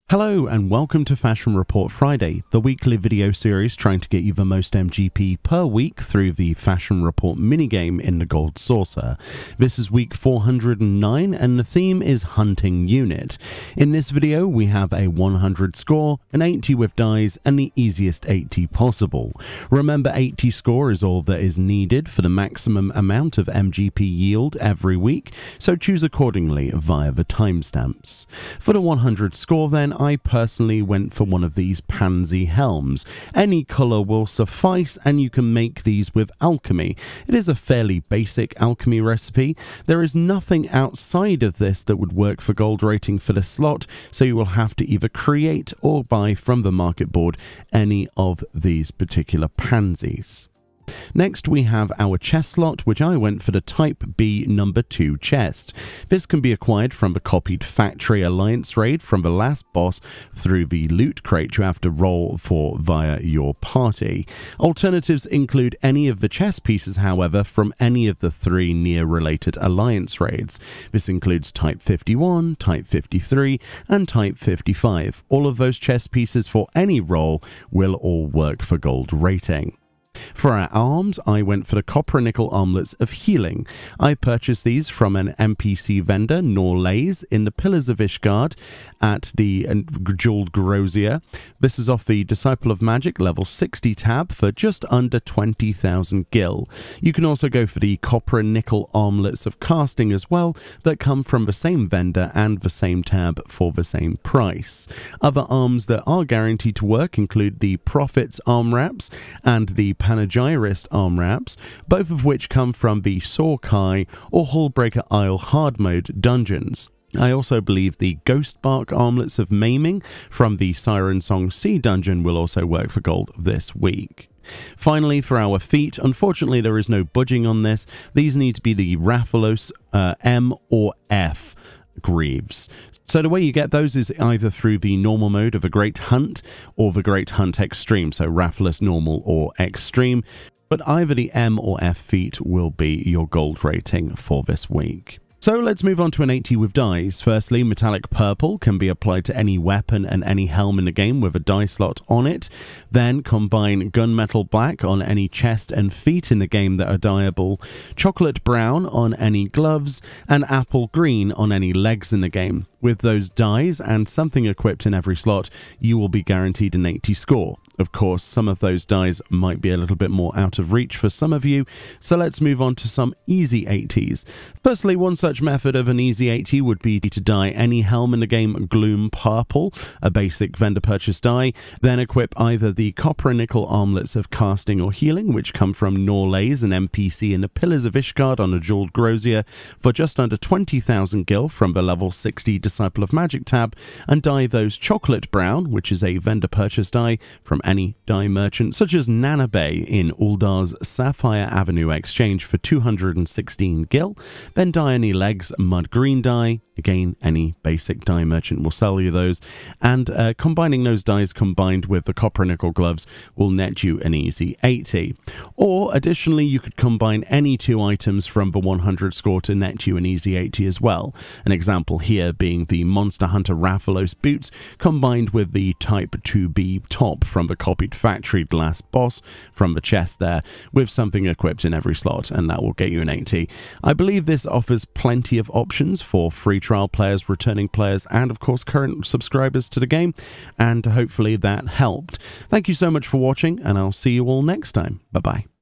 Hello and welcome to Fashion Report Friday, the weekly video series trying to get you the most MGP per week through the Fashion Report minigame in the Gold Saucer. This is week 409 and the theme is Hunting Unit. In this video we have a 100 score, an 80 with dies and the easiest 80 possible. Remember 80 score is all that is needed for the maximum amount of MGP yield every week, so choose accordingly via the timestamps. For the 100 score then, I personally went for one of these pansy helms. Any colour will suffice and you can make these with alchemy. It is a fairly basic alchemy recipe. There is nothing outside of this that would work for gold rating for this slot, so you will have to either create or buy from the market board any of these particular pansies. Next we have our chest slot, which I went for the Type B number 2 chest. This can be acquired from the copied factory alliance raid from the last boss through the loot crate you have to roll for via your party. Alternatives include any of the chest pieces, however, from any of the 3 near related alliance raids. This includes Type 51, Type 53 and Type 55. All of those chest pieces for any roll will all work for gold rating. For our arms, I went for the copper and nickel armlets of healing. I purchased these from an NPC vendor, Norlays, in the Pillars of Ishgard at the Jeweled Grosier. This is off the Disciple of Magic level 60 tab for just under 20,000 gil. You can also go for the copper and nickel armlets of casting as well that come from the same vendor and the same tab for the same price. Other arms that are guaranteed to work include the Prophet's arm wraps and the Panegyrist arm wraps, both of which come from the Sorkai or Hullbreaker Isle hard mode dungeons. I also believe the Ghost Bark armlets of maiming from the Siren Song Sea dungeon will also work for gold this week. Finally, for our feet, unfortunately there is no budging on this. These need to be the Rathalos M or F greaves. So the way you get those is either through the normal mode of a Great Hunt or the Great Hunt Extreme, so Rathalos Normal or Extreme, but either the M or F feat will be your gold rating for this week. So let's move on to an 80 with dies. Firstly, metallic purple can be applied to any weapon and any helm in the game with a die slot on it. Then combine gunmetal black on any chest and feet in the game that are dyeable, chocolate brown on any gloves, and apple green on any legs in the game. With those dies and something equipped in every slot, you will be guaranteed an 80 score. Of course, some of those dies might be a little bit more out of reach for some of you, so let's move on to some easy 80s. Firstly, one such method of an easy 80 would be to dye any helm in the game Gloom Purple, a basic vendor purchase die, then equip either the copper and nickel armlets of casting or healing, which come from Norlays, an NPC in the Pillars of Ishgard on a Jeweled Grosier, for just under 20,000 gil from the level 60 Disciple of Magic tab, and dye those chocolate brown, which is a vendor purchase die, from any dye merchant such as Nanabe in Uldar's Sapphire Avenue exchange for 216 gil, then dye any legs mud green dye, again any basic dye merchant will sell you those, and combining those dyes combined with the copper and nickel gloves will net you an easy 80. Or additionally you could combine any 2 items from the 100 score to net you an easy 80 as well. An example here being the Monster Hunter Rathalos boots combined with the Type 2B top from the copied factory glass boss from the chest there, with something equipped in every slot, and that will get you an 80. I believe this offers plenty of options for free trial players, returning players, and of course current subscribers to the game, and hopefully that helped. Thank you so much for watching, and I'll see you all next time. Bye bye.